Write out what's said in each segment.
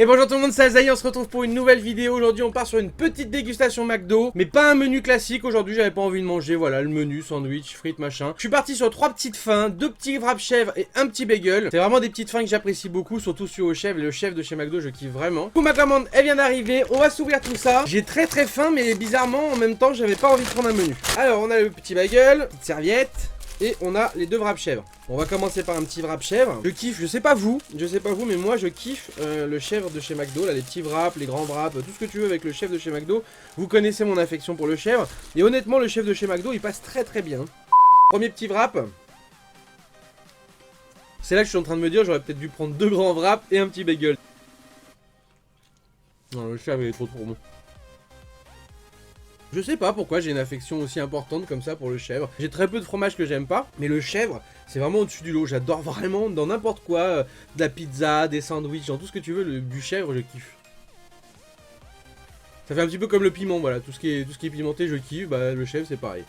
Et bonjour tout le monde, c'est Azaï, on se retrouve pour une nouvelle vidéo. Aujourd'hui on part sur une petite dégustation McDo, mais pas un menu classique. Aujourd'hui j'avais pas envie de manger, voilà, le menu, sandwich, frites, machin. Je suis parti sur 3 petites fins, 2 petits wraps chèvre et un petit bagel. C'est vraiment des petites fins que j'apprécie beaucoup, surtout sur au chèvre. Le chef de chez McDo je kiffe vraiment. Du coup ma commande elle vient d'arriver, on va s'ouvrir tout ça. J'ai très faim, mais bizarrement en même temps j'avais pas envie de prendre un menu. Alors on a le petit bagel, petite serviette. Et on a les deux wraps chèvre. On va commencer par un petit wrap chèvre. Je kiffe, je sais pas vous, mais moi je kiffe le chèvre de chez McDo, là les petits wraps, les grands wraps, tout ce que tu veux avec le chèvre de chez McDo. Vous connaissez mon affection pour le chèvre. Et honnêtement le chèvre de chez McDo il passe très bien. Premier petit wrap. C'est là que je suis en train de me dire j'aurais peut-être dû prendre 2 grands wraps et un petit bagel. Non le chèvre il est trop bon. Je sais pas pourquoi j'ai une affection aussi importante comme ça pour le chèvre. J'ai très peu de fromage que j'aime pas, mais le chèvre, c'est vraiment au-dessus du lot. J'adore vraiment dans n'importe quoi, de la pizza, des sandwichs, dans tout ce que tu veux, du chèvre, je kiffe. Ça fait un petit peu comme le piment, voilà, tout ce qui est pimenté, je kiffe, bah le chèvre c'est pareil.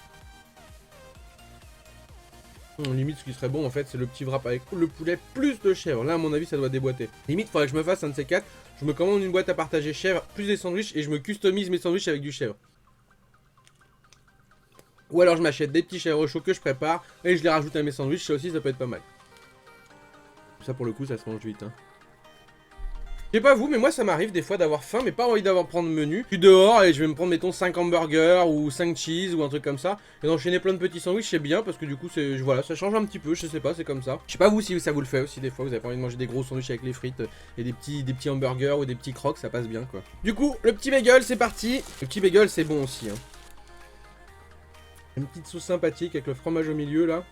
Limite ce qui serait bon en fait c'est le petit wrap avec le poulet plus le chèvre. Là à mon avis ça doit déboîter. Limite faudrait que je me fasse un de ces 4. Je me commande une boîte à partager chèvre plus des sandwichs et je me customise mes sandwichs avec du chèvre. Ou alors je m'achète des petits chèvres chauds que je prépare et je les rajoute à mes sandwichs, ça aussi ça peut être pas mal. Ça pour le coup ça se mange vite hein. Je sais pas vous mais moi ça m'arrive des fois d'avoir faim mais pas envie d'avoir prendre de menu. Je suis dehors et je vais me prendre mettons 5 hamburgers ou 5 cheese ou un truc comme ça. Et d'enchaîner plein de petits sandwichs c'est bien parce que du coup c'est voilà ça change un petit peu, je sais pas c'est comme ça. Je sais pas vous si ça vous le fait aussi des fois, vous avez pas envie de manger des gros sandwichs avec les frites et des petits hamburgers ou des petits crocs ça passe bien quoi. Du coup le petit bagel c'est parti. Le petit bagel c'est bon aussi hein. Une petite sauce sympathique avec le fromage au milieu là.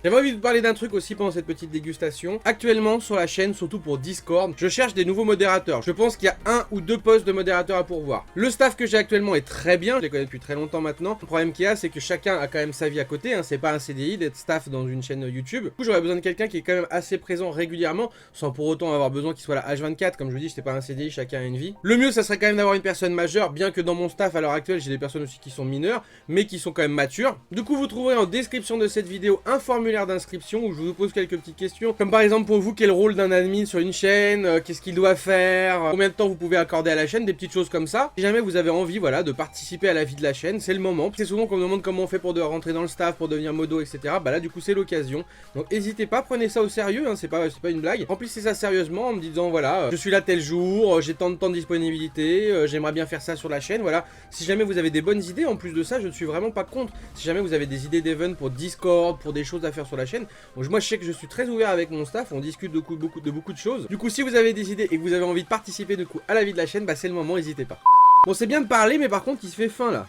J'avais envie de vous parler d'un truc aussi pendant cette petite dégustation. Actuellement sur la chaîne, surtout pour Discord, je cherche des nouveaux modérateurs. Je pense qu'il y a 1 ou 2 postes de modérateurs à pourvoir. Le staff que j'ai actuellement est très bien, je les connais depuis très longtemps maintenant. Le problème qu'il y a, c'est que chacun a quand même sa vie à côté, hein. C'est pas un CDI d'être staff dans une chaîne YouTube. Du coup, j'aurais besoin de quelqu'un qui est quand même assez présent régulièrement, sans pour autant avoir besoin qu'il soit là H24. Comme je vous dis, c'est pas un CDI, chacun a une vie. Le mieux, ça serait quand même d'avoir une personne majeure, bien que dans mon staff à l'heure actuelle, j'ai des personnes aussi qui sont mineures, mais qui sont quand même matures. Du coup, vous trouverez en description de cette vidéo un formulaire d'inscription où je vous pose quelques petites questions, comme par exemple pour vous quel rôle d'un admin sur une chaîne, qu'est-ce qu'il doit faire, combien de temps vous pouvez accorder à la chaîne, des petites choses comme ça. Si jamais vous avez envie voilà de participer à la vie de la chaîne, c'est le moment. C'est souvent qu'on me demande comment on fait pour rentrer dans le staff, pour devenir modo, etc. Bah là du coup c'est l'occasion. Donc n'hésitez pas, prenez ça au sérieux, hein, c'est pas une blague. Remplissez ça sérieusement en me disant voilà, je suis là tel jour, j'ai tant de temps de disponibilité, j'aimerais bien faire ça sur la chaîne, voilà. Si jamais vous avez des bonnes idées, en plus de ça, je ne suis vraiment pas contre. Si jamais vous avez des idées d'event pour Discord, pour des choses à faire sur la chaîne, donc moi je sais que je suis très ouvert avec mon staff, on discute de beaucoup de choses. Du coup si vous avez des idées et que vous avez envie de participer du coup à la vie de la chaîne, bah c'est le moment, n'hésitez pas. Bon c'est bien de parler mais par contre il se fait faim là.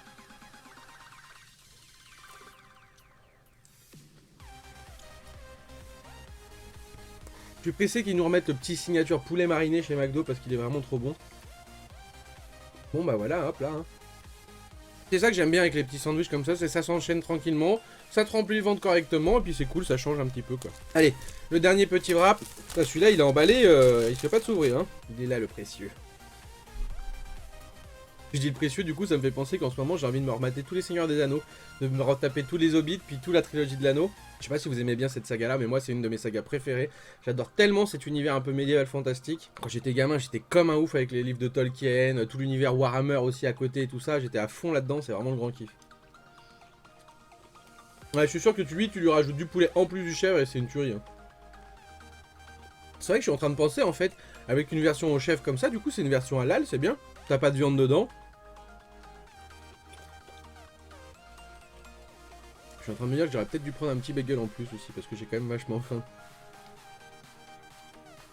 Je suis pressé qu'ils nous remettent le petit signature poulet mariné chez McDo parce qu'il est vraiment trop bon. Bon bah voilà hop là hein. C'est ça que j'aime bien avec les petits sandwichs comme ça, c'est ça s'enchaîne tranquillement, ça te remplit le ventre correctement et puis c'est cool, ça change un petit peu quoi. Allez, le dernier petit wrap, celui-là il est emballé, il se fait pas de s'ouvrir hein. Il est là le précieux. Je dis le précieux du coup ça me fait penser qu'en ce moment j'ai envie de me remater tous les Seigneurs des Anneaux, de me retaper tous les Hobbits puis toute la trilogie de l'anneau. Je sais pas si vous aimez bien cette saga là mais moi c'est une de mes sagas préférées. J'adore tellement cet univers un peu médiéval fantastique. Quand j'étais gamin j'étais comme un ouf avec les livres de Tolkien, tout l'univers Warhammer aussi à côté et tout ça, j'étais à fond là-dedans, c'est vraiment le grand kiff. Ouais je suis sûr que tu lui rajoutes du poulet en plus du chèvre et c'est une tuerie hein. C'est vrai que je suis en train de penser en fait, avec une version au chèvre comme ça, du coup c'est une version halal, c'est bien. T'as pas de viande dedans. Je suis en train de me dire que j'aurais peut-être dû prendre un petit bagel en plus aussi, parce que j'ai quand même vachement faim.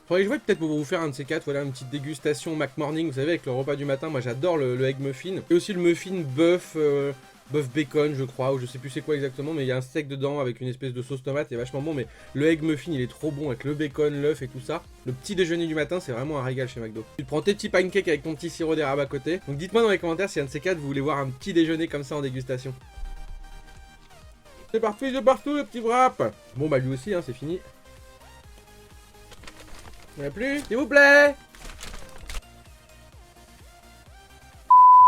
Faudrait que je vois peut-être pour vous faire un de ces 4, voilà, une petite dégustation McMorning, vous savez, avec le repas du matin. Moi j'adore le egg muffin. Et aussi le muffin bœuf bacon je crois, ou je sais plus c'est quoi exactement, mais il y a un steak dedans avec une espèce de sauce tomate, c'est vachement bon, mais le egg muffin il est trop bon avec le bacon, l'œuf et tout ça. Le petit déjeuner du matin c'est vraiment un régal chez McDo. Tu te prends tes petits pancakes avec ton petit sirop d'érable à côté. Donc dites-moi dans les commentaires si un de ces 4 vous voulez voir un petit déjeuner comme ça en dégustation. C'est parti de partout le petit wrap. Bon bah lui aussi hein, c'est fini. Il n'y en a plus, s'il vous plaît.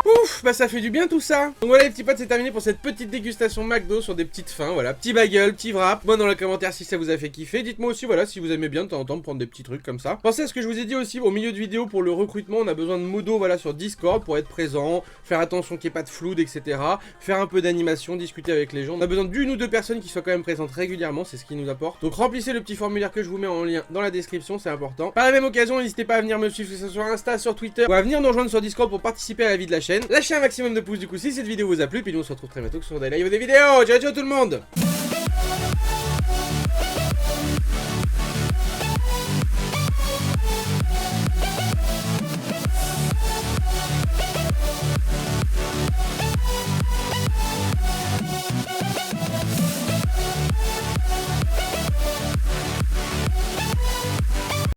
Ouf. bah ça fait du bien tout ça. Donc voilà les petits potes, c'est terminé pour cette petite dégustation McDo sur des petites fins, voilà. Petit bagel, petit wrap. Moi dans les commentaires si ça vous a fait kiffer. Dites-moi aussi, voilà, si vous aimez bien de temps en temps prendre des petits trucs comme ça. Pensez à ce que je vous ai dit aussi au milieu de vidéo pour le recrutement. On a besoin de modos, voilà, sur Discord pour être présent, faire attention qu'il n'y ait pas de flou, etc. Faire un peu d'animation, discuter avec les gens. On a besoin d'une ou deux personnes qui soient quand même présentes régulièrement, c'est ce qui nous apporte. Donc remplissez le petit formulaire que je vous mets en lien dans la description, c'est important. Par la même occasion, n'hésitez pas à venir me suivre, que ce soit sur Insta, sur Twitter, ou à venir nous rejoindre sur Discord pour participer à la vie de la chaîne. Lâchez un maximum de pouces du coup si cette vidéo vous a plu, puis nous on se retrouve très bientôt sur des lives ou des vidéos. Ciao ciao tout le monde.